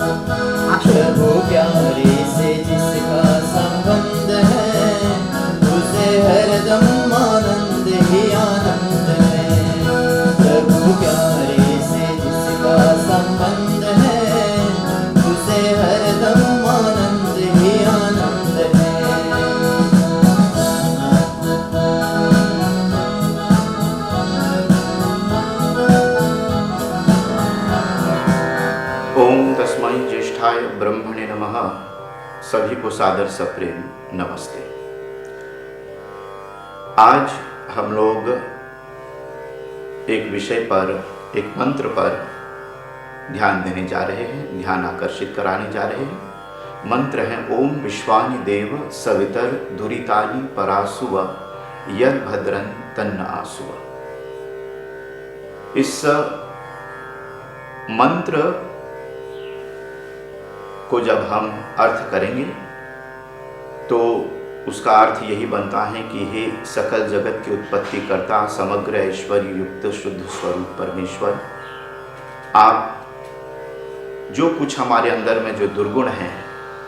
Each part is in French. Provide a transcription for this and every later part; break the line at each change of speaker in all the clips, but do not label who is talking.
प्रभु प्यारे से जिसका संबंध है, उसे हरदम आनंद ही आनंद है। प्रभु प्यारे से जिसका संबंध है, उसे हरदम आनंद ही आनंद है।
ओम तस्मै ज्येष्ठाय ब्रह्मणे नमः। सभी को सादर सप्रेम नमस्ते। आज हम लोग एक विषय पर, एक मंत्र पर ध्यान देने जा रहे हैं, ध्यान आकर्षित कराने जा रहे हैं। मंत्र है ओम विश्वानि देव सवितर दुरितानि परासुव यद भद्रं तन्न आसुव। इस मंत्र को जब हम अर्थ करेंगे तो उसका अर्थ यही बनता है कि हे सकल जगत की उत्पत्ति करता, समग्र ऐश्वर्य युक्त शुद्ध स्वरूप परमेश्वर, आप जो कुछ हमारे अंदर में जो दुर्गुण है,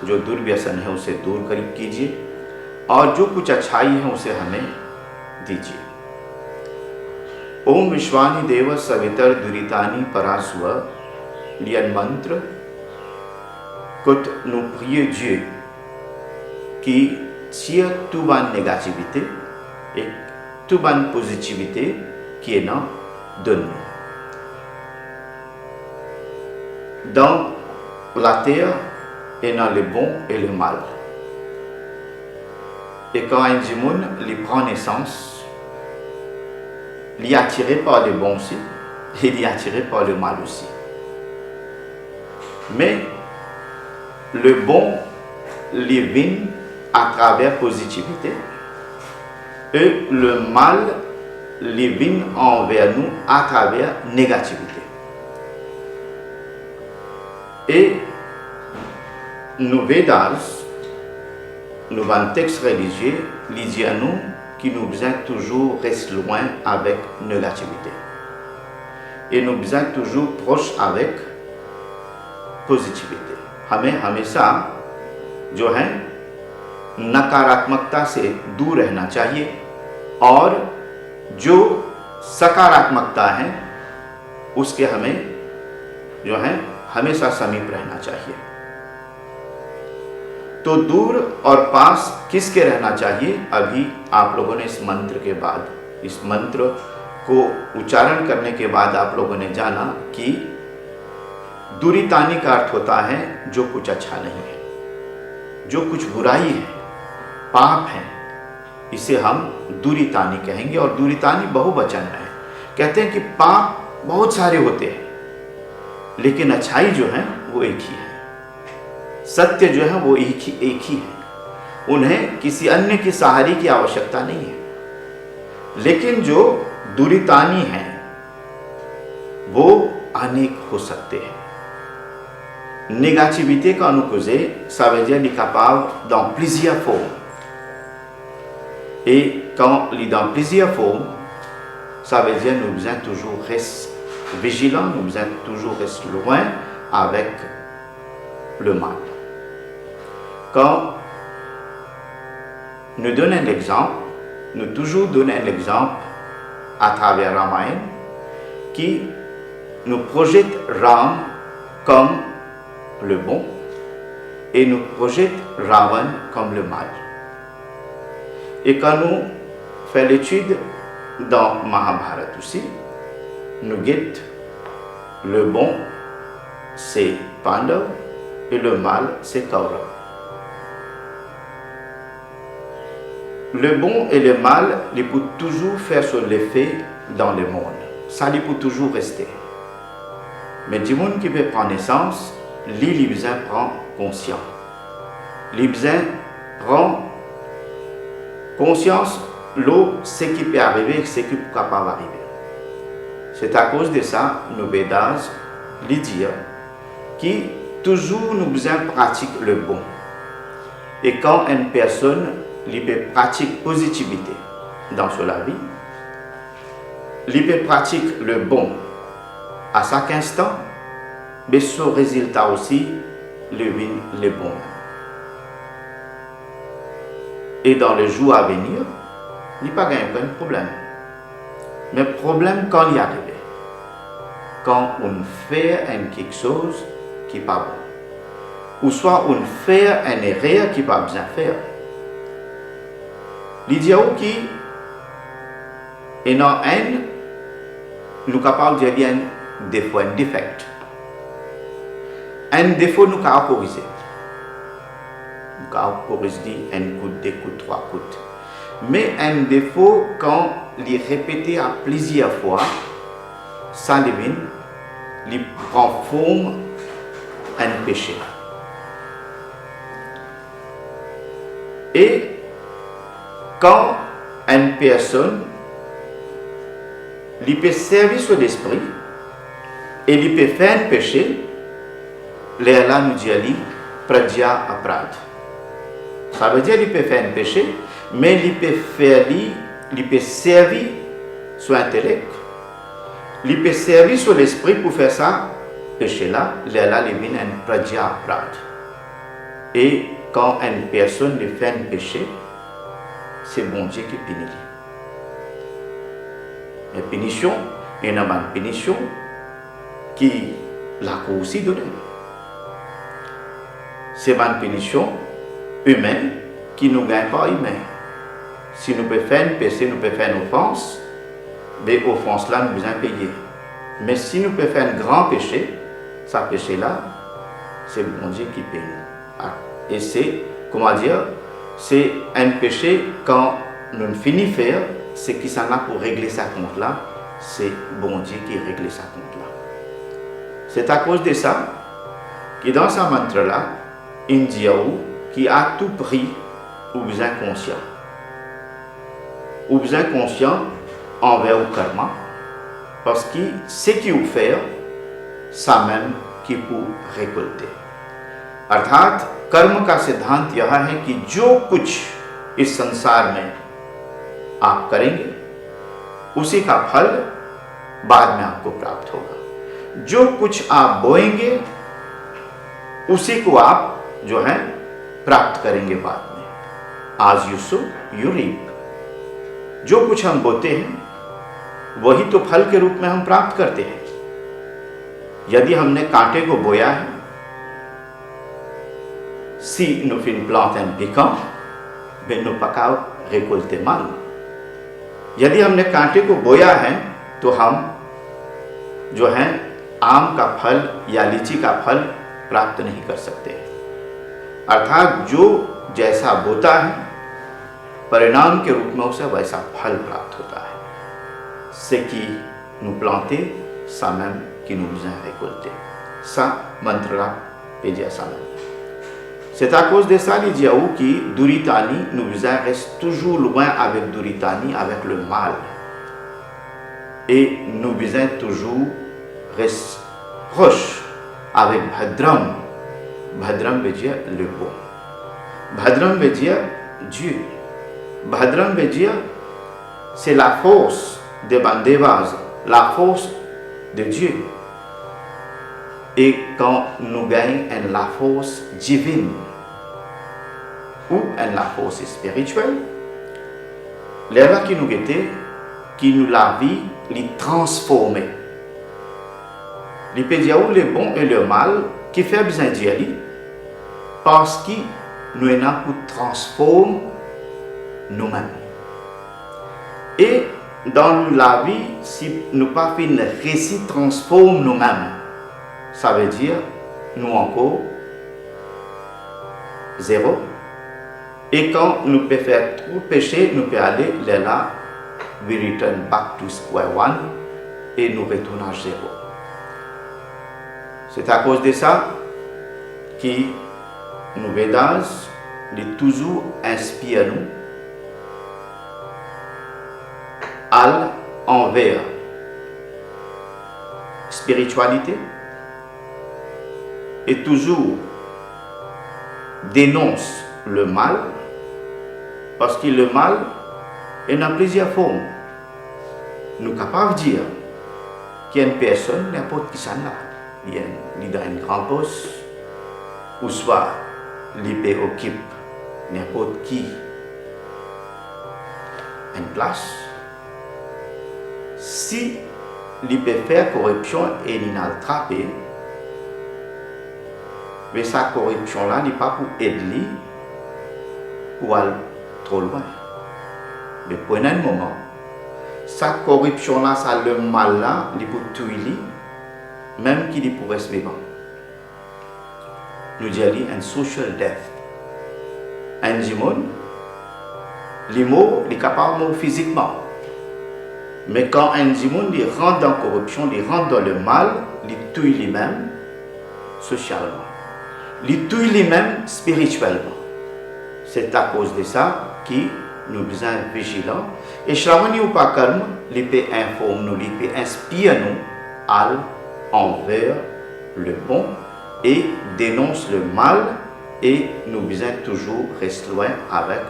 जो दुर्व्यसन है, उसे दूर कर कीजिए और जो कुछ अच्छाई है उसे हमें दीजिए। ओम विश्वानि देव सवितर दुरितानि परासुव। यह मंत्र quand nous prions Dieu qui tire toute bonne négativité et toute bonne positivité qui est de nous. Dans la terre, il y a le bon et le mal. Et quand un démon lui prend naissance, il est attiré par le bon aussi et il est attiré par le mal aussi. Mais le bon les vient à travers positivité et le mal les vient envers nous à travers négativité. Et nos Védas, nous un texte religieux, il dit à nous qui nous besoin toujours rester loin avec négativité et nous besoin toujours proche avec positivité. हमें हमेशा जो है नकारात्मकता से दूर रहना चाहिए और जो सकारात्मकता है उसके हमें जो है हमेशा समीप रहना चाहिए। तो दूर और पास किसके रहना चाहिए? अभी आप लोगों ने इस मंत्र के बाद, इस मंत्र को उच्चारण करने के बाद आप लोगों ने जाना कि दुरितानी का अर्थ होता है जो कुछ अच्छा नहीं है, जो कुछ बुराई है, पाप है, इसे हम दुरितानी कहेंगे। और दुरितानी बहुवचन में है। कहते हैं कि पाप बहुत सारे होते हैं लेकिन अच्छाई जो है वो एक ही है, सत्य जो है वो एक ही है। उन्हें किसी अन्य की सहारे की आवश्यकता नहीं है। लेकिन जो दुरितानी है वो अनेक हो सकते हैं। Négativité, quand nous causons, ça veut dire qu'il est capable dans plusieurs formes. Et quand il est dans plusieurs formes, ça veut dire que nous devons toujours rester vigilants, nous devons toujours rester loin avec le mal. Quand nous donnons un exemple, nous toujours donnons un exemple à travers Ramayana qui nous projette Ram comme le bon et nous projette Ravan comme le mal. Et quand nous faisons l'étude dans Mahabharata aussi, nous guettons le bon c'est Pandav et le mal c'est Kaurav. Le bon et le mal, ils peuvent toujours faire son effet dans le monde. Ça, ils peuvent toujours rester. Mais du monde qui peut prendre naissance, l'Ibzin prend conscience. L'Ibzin prend conscience de ce qui peut arriver, ce qui est capable d'arriver. C'est à cause de ça, nos Védas lui disent qui toujours nous besoin pratique le bon. Et quand une personne pratique positivité dans sa vie, il pratique le bon à chaque instant, mais ce résultat aussi, le bon. Et dans les jours à venir, il n'y a pas de problème. Mais le problème quand il y arrive, quand on fait quelque chose qui n'est pas bon, ou soit on fait une erreur qui n'est pas bien faire. L'idée qui est dans un, nous sommes capables de dire un défaut, un défaut. Un défaut, nous pouvons corriger. Nous pouvons corriger un coup, deux coups, trois coups. Mais un défaut, quand il est répété à plusieurs fois, ça devient, il prend forme un péché. Et quand une personne il peut servir sur l'esprit et il peut faire un péché, là nous dit pradya aprad. Ça veut dire qu'il peut faire un péché, mais il peut servir sur l'intellect, il peut servir sur l'esprit pour faire ça péché-là, il vient un pradya aprad. Et quand une personne fait un péché, c'est bon Dieu qui punit. La punition, il y a une punition qui l'a aussi donnée. C'est une punition humaine qui ne nous gagne pas humain. Si nous pouvons faire un péché, nous pouvons faire une offense, mais l'offense là, nous devons payer. Mais si nous pouvons faire un grand péché, ce péché-là, c'est le bon Dieu qui paye. Et c'est, comment dire, c'est un péché quand nous finissons de faire, c'est qui s'en a pour régler sa compte là, c'est bon Dieu qui règle sa compte là. C'est à cause de ça que dans ce mantra là, il dit qui a tout pris ou besoin conscient. Ou besoin conscient envers le karma, parce que ce qu'il veut faire, ça même qui peut récolter. अर्थात कर्म का सिद्धांत यह है कि जो कुछ इस संसार में आप करेंगे उसी का फल बाद में आपको प्राप्त होगा। जो कुछ आप बोएंगे उसी को आप जो है प्राप्त करेंगे बाद में। आज यू सो यू रीप। जो कुछ हम बोते हैं वही तो फल के रूप में हम प्राप्त करते हैं। यदि हमने कांटे को बोया है, si nous faisons une plante un piquant, mais nous pas qu'à récolter mal. यदि हमने कांटे को बोया है तो हम जो है आम का फल या लीची का फल प्राप्त नहीं कर सकते। अर्थात जो जैसा बोता है परिणाम के रूप में उसे वैसा फल प्राप्त होता है। Ce qui nous planter, ça même qui nous vient récolter. Ça mantra là peut dire ça même. C'est à cause de ça, il dit que Duritani nous reste toujours loin avec Duritani, avec le mal. Et nous besoin toujours rester proche avec Bhadram. Bhadram veut dire le bon. Bhadram veut dire Dieu. Bhadram veut dire c'est la force des Bandevas, la force de Dieu. Et quand nous gagnons la force divine ou la force spirituelle, l'erreur qui nous était, qui nous la vie, les transformer. Les pédiatres, le bon et le mal, qui fait besoin d'y aller, parce que nous avons pour transformer nous-mêmes. Et dans la vie, si nous pas fait une réussite transforme nous-mêmes, ça veut dire nous encore zéro. Et quand nous pouvons faire trop péché, nous pouvons aller là, we return back to square one et nous retournons à zéro. C'est à cause de ça que nous Védas toujours inspirent nous à envers spiritualité et toujours dénonce le mal, parce que le mal est dans plusieurs formes. Nous sommes capables de dire qu'il y a une personne, n'importe qui s'en a, il y a une li dein Campus, ou soit li occupe n'importe qui une place, si li peut faire corruption et li n'a attrapé, mais sa corruption là n'est pas pour aider pour aller trop loin. Mais pour un moment, sa corruption là, ça le mal là, il pour tuer, même qu'il pour rester vivant. Nous disons un social death. Un dimon, les mots, il est capable de mourir physiquement. Mais quand un dimon, il rentre dans la corruption, il rentre dans le mal, il tue lui-même socialement. Il tue lui-même spirituellement. C'est à cause de ça que nous sommes besoin vigilants. Et Shravani ou pas calme, il peut informer nous, il peut inspirer nous à envers le bon et dénonce le mal, et nous besoin toujours rester loin avec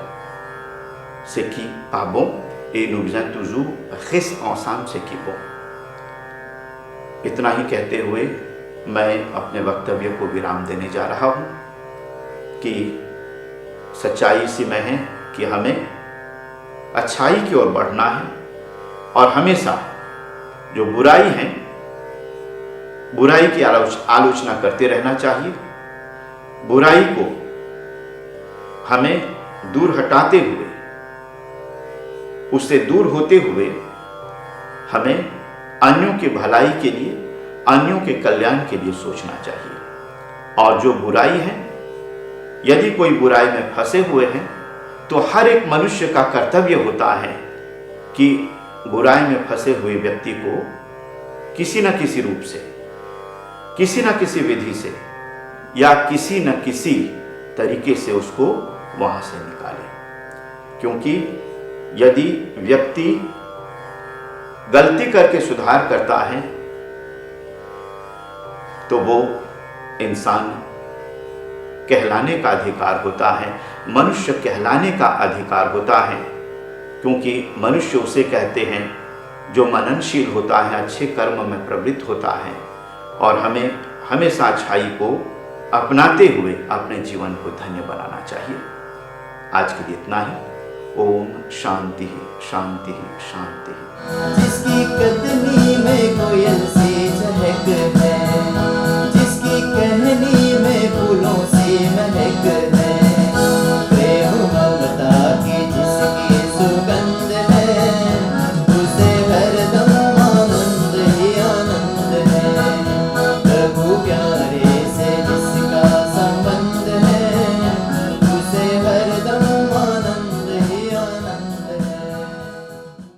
ce qui n'est pas bon, et nous besoin toujours rester ensemble ce qui est bon. इतना ही कहते हुए मैं अपने वक्तव्य को विराम देने जा रहा हूँ कि सच्चाई सी में है कि हमें अच्छाई की ओर बढ़ना है और हमेशा जो बुराई है बुराई की आलोचना करते रहना चाहिए। बुराई को हमें दूर हटाते हुए, उससे दूर होते हुए हमें अन्यों के भलाई के लिए, अन्यों के कल्याण के लिए सोचना चाहिए। और जो बुराई है, यदि कोई बुराई में फंसे हुए हैं तो हर एक मनुष्य का कर्तव्य होता है कि बुराई में फंसे हुए व्यक्ति को किसी न किसी रूप से, किसी न किसी विधि से या किसी न किसी तरीके से उसको वहां से निकाले। क्योंकि यदि व्यक्ति गलती करके सुधार करता है तो वो इंसान कहलाने का अधिकार होता है, मनुष्य कहलाने का अधिकार होता है। क्योंकि मनुष्य उसे कहते हैं जो मननशील होता है, अच्छे कर्म में प्रवृत्त होता है, और हमें हमेशा अच्छाई को अपनाते हुए अपने जीवन को धन्य बनाना चाहिए। आज के लिए इतना ही। ओम शांति शांति शांति।
जिसकी कदमी में कोयल सी चहक है,